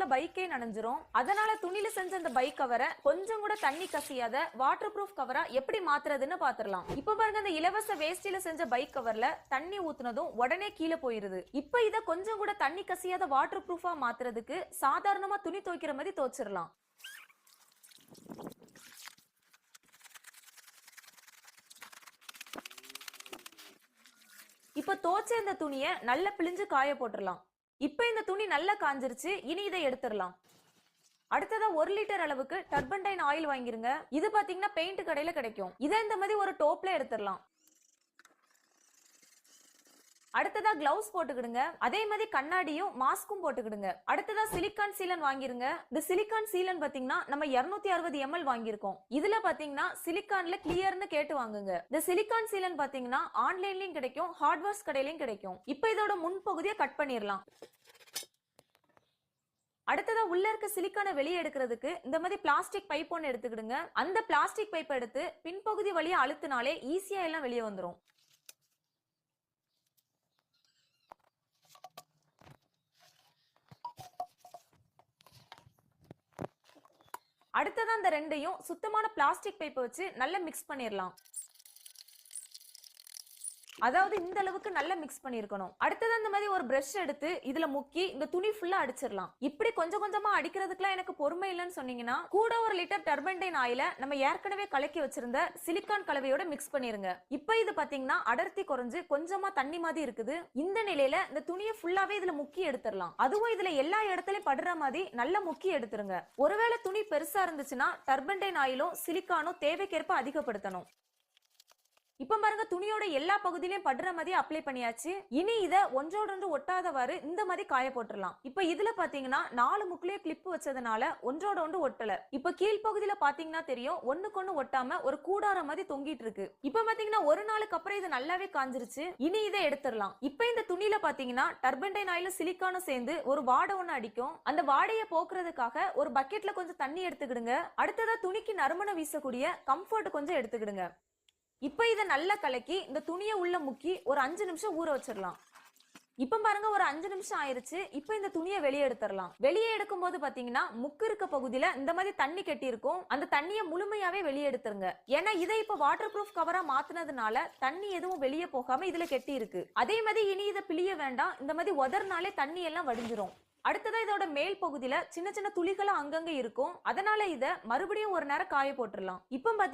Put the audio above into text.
நேரத்துல பைக்கே நனைஞ்சிரும். அதனால துணியில செஞ்ச இந்த பைக் கவரை கொஞ்சம் கூட தண்ணி கசியாத வாட்டர் ப்ரூஃப் கவரா எப்படி மாத்துறதுன்னு பாத்துரலாம். இப்ப பாருங்க, இந்த இலவச வேஷ்டியில செஞ்ச பைக் கவர்ல தண்ணி ஊத்துனதும் உடனே கீழே போயிருது. இப்ப இத கொஞ்சம் கூட தண்ணி கசியாத வாட்டர் ப்ரூஃபா மாத்துறதுக்கு சாதாரணமா துணி துவைக்கிற மாதிரி துவைச்சிடலாம். இப்ப தோச்ச இந்த துணியை நல்லா பிழிஞ்சு காய போட்டுடலாம். இப்ப இந்த துணி நல்லா காஞ்சிருச்சு. இனி இதை எடுத்துடலாம். அடுத்ததா 1 லிட்டர் அளவுக்கு டர்பன்டைன் ஆயில் வாங்கிருங்க. இது பாத்தீங்கன்னா பெயிண்ட் கடையில கிடைக்கும். இதை இந்த மாதிரி ஒரு டோப்ல எடுத்துடலாம். அடுத்ததா கிளவுஸ் போட்டுக்கிடுங்க. அதே மாதிரி கண்ணாடியும் மாஸ்க்கும் போட்டுக்கிடுங்க. அடுத்ததா சிலிக்கான் சீலன் வாங்கிருங்க. இந்த சிலிக்கான் சீலன் பாத்தீங்கன்னா நம்ம 260 ml வாங்கியிருக்கோம். இதுல பாத்தீங்கன்னா சிலிக்கான்ல கிளியர்னு கேட்டு வாங்குங்க. இந்த சிலிக்கான் சீலன் பாத்தீங்கன்னா ஆன்லைன்லயும் கிடைக்கும், ஹார்ட்வேர்ஸ் கடையிலயும் கிடைக்கும். இப்ப இதோட முன்பகுதியை கட் பண்ணிடலாம். அடுத்ததா உள்ள இருக்க சிலிக்கானை வெளியே எடுக்கிறதுக்கு இந்த மாதிரி பிளாஸ்டிக் பைப் ஒன்று எடுத்துக்கிடுங்க. அந்த பிளாஸ்டிக் பைப் எடுத்து பின்பகுதி வழியா அழுத்தினாலே ஈஸியா எல்லாம் வெளியே வந்துடும். அடுத்ததான் அந்த ரெண்டையும் சுத்தமான பிளாஸ்டிக் பைப்பை வச்சு நல்லா மிக்ஸ் பண்ணிடலாம். அதாவது இந்த அளவுக்கு நல்லா மிக்ஸ் பண்ணிருக்கணும். அடுத்தது அந்த மாதிரி ஒரு பிரஷ் எடுத்து இதுல முக்கி இந்த துணி ஃபுல்லா அடிச்சிடலாம். இப்படி கொஞ்சம் கொஞ்சமா அடிக்கிறதுக்குலாம் எனக்கு பொறுமை இல்லைன்னு சொன்னீங்கன்னா கூட 1 லிட்டர் டர்பன்டைன் ஆயில நம்ம ஏற்கனவே கலக்கி வச்சிருந்த சிலிக்கான் கலவையோட மிக்ஸ் பண்ணிருங்க. இப்ப இது பாத்தீங்கன்னா அடர்த்தி குறைஞ்சு கொஞ்சமா தண்ணி மாதிரி இருக்குது. இந்த நிலையில இந்த துணியை ஃபுல்லாவே இதுல முக்கி எடுத்துடலாம். அதுவும் இதுல எல்லா இடத்துலயும் படுற மாதிரி நல்லா முக்கி எடுத்துருங்க. ஒருவேளை துணி பெருசா இருந்துச்சுன்னா டர்பன்டைன் ஆயிலும் சிலிக்கானும் தேவைக்கேற்ப அதிகப்படுத்தணும். இப்ப பாருங்க, துணியோட எல்லா பகுதியிலையும் படுற மாதிரி அப்ளை பண்ணியாச்சு. இனி இத ஒன்றோடொன்று ஒட்டாதவாறு இந்த மாதிரி காய போட்டுடலாம். இப்ப இதுல பாத்தீங்கன்னா 4 முக்கிலே கிளிப் வச்சதுனால ஒன்றோட ஒன்று ஒட்டல. இப்ப கீழ்பகுதியில பாத்தீங்கன்னா தெரியும், ஒண்ணுக்கு ஒண்ணு ஒட்டாம ஒரு கூடார மாதிரி தொங்கிட்டு இருக்கு. இப்ப பாத்தீங்கன்னா ஒரு நாளுக்கு அப்புறம் இது நல்லாவே காஞ்சிருச்சு. இனி இதை எடுத்துடலாம். இப்ப இந்த துணியில பாத்தீங்கன்னா டர்பன்டைன் ஆயிலும் சிலிக்கானும் சேர்ந்து ஒரு வாடை ஒண்ணு அடிக்கும். அந்த வாடையை போக்குறதுக்காக ஒரு பக்கெட்ல கொஞ்சம் தண்ணி எடுத்துக்கிடுங்க. அடுத்ததா துணிக்கு நறுமணம் வீசக்கூடிய கம்ஃபர்ட் கொஞ்சம் எடுத்துக்கிடுங்க. இப்ப இதை நல்லா கலக்கி இந்த துணியை உள்ள முக்கி ஒரு 5 நிமிஷம் ஊற வச்சிடலாம். இப்ப பாருங்க, ஒரு 5 நிமிஷம் ஆயிருச்சு. இப்ப இந்த துணியை வெளியே எடுத்துடலாம். வெளியே எடுக்கும் போது பாத்தீங்கன்னா முக்கு இருக்க பகுதியில இந்த மாதிரி தண்ணி கட்டி இருக்கும். அந்த தண்ணியை முழுமையாவே வெளியே எடுத்துருங்க. ஏன்னா இதை இப்ப வாட்டர் ப்ரூஃப் கவரா மாத்தினதுனால தண்ணி எதுவும் வெளியே போகாம இதுல கெட்டி இருக்கு. அதே மாதிரி இனி இதை பிழிய வேண்டாம். இந்த மாதிரி உதறினாலே தண்ணி எல்லாம் வடிஞ்சிரும். அடுத்ததா இதோட மேல் பகுதியில சின்ன சின்ன துளிகளும் அங்கங்க இருக்கும். அதனால இதை மறுபடியும் ஒரு நேரம் காய போட்டுடலாம். இப்ப பாத்தீங்கன்னா